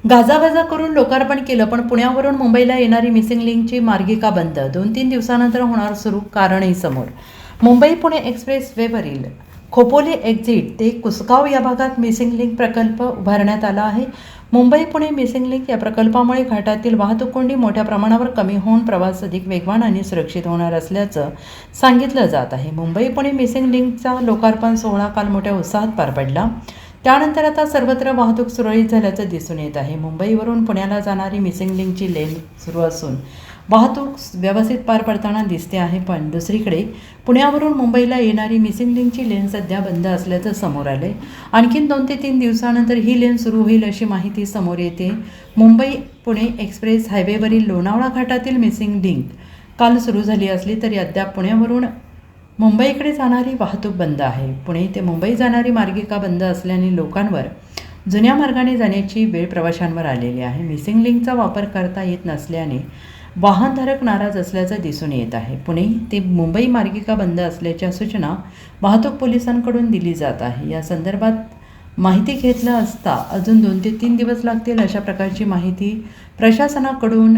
गाजावाजा करून लोकार्पण केलं, पण पुण्यावरून मुंबईला येणारी मिसिंग लिंकची मार्गिका बंद. 2-3 दिवसानंतर होणार सुरू, कारणही समोर. मुंबई पुणे एक्सप्रेस वेवरील खोपोली एक्झिट ते कुसगाव या भागात मिसिंग लिंक प्रकल्प उभारण्यात आला आहे. मुंबई पुणे मिसिंग लिंक या प्रकल्पामुळे घाटातील वाहतूक कोंडी मोठ्या प्रमाणावर कमी होऊन प्रवास अधिक वेगवान आणि सुरक्षित होणार असल्याचं सांगितलं जात आहे. मुंबई पुणे मिसिंग लिंकचा लोकार्पण सोहळा काल मोठ्या उत्साहात पार पडला. त्यानंतर आता सर्वत्र वाहतूक सुरळीत झाल्याचं दिसून येत आहे. मुंबईवरून पुण्याला जाणारी मिसिंग लिंकची लेन सुरू असून वाहतूक व्यवस्थित पार पडताना दिसते आहे. पण दुसरीकडे पुण्यावरून मुंबईला येणारी मिसिंग लिंकची लेन सध्या बंद असल्याचं समोर आलं आहे. आणखीन 2 ते 3 दिवसानंतर ही लेन सुरू होईल अशी माहिती समोर येते. मुंबई पुणे एक्सप्रेस हायवेवरील लोणावळा घाटातील मिसिंग लिंक काल सुरू झाली असली तरी अद्याप पुण्यावरून मुंबईकडे जाणारी वाहतूक बंद आहे. पुणे ते मुंबई जाणारी मार्गिका बंद असल्याने लोकांवर जुन्या मार्गाने जाण्याची वेळ प्रवाशांवर आलेली आहे. मिसिंग लिंकचा वापर करता येत नसल्याने वाहनधारक नाराज असल्याचं दिसून येत आहे. पुणे ते मुंबई मार्गिका बंद असल्याच्या सूचना वाहतूक पोलिसांकडून दिली जात आहे. या संदर्भात माहिती घेतलं असता अजून 2 ते 3 दिवस लागतील अशा प्रकारची माहिती प्रशासनाकडून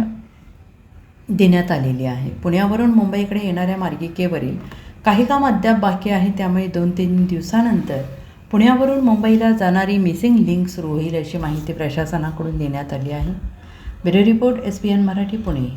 देण्यात आलेली आहे. पुण्यावरून मुंबईकडे येणाऱ्या मार्गिकेवरील काही काम अद्याप बाकी आहे. त्यामुळे 2-3 दिवसानंतर पुण्यावरून मुंबईला जाणारी मिसिंग लिंक सुरू होईल अशी माहिती प्रशासनाकडून देण्यात आली आहे. Bureau report SBN Marathi Pune.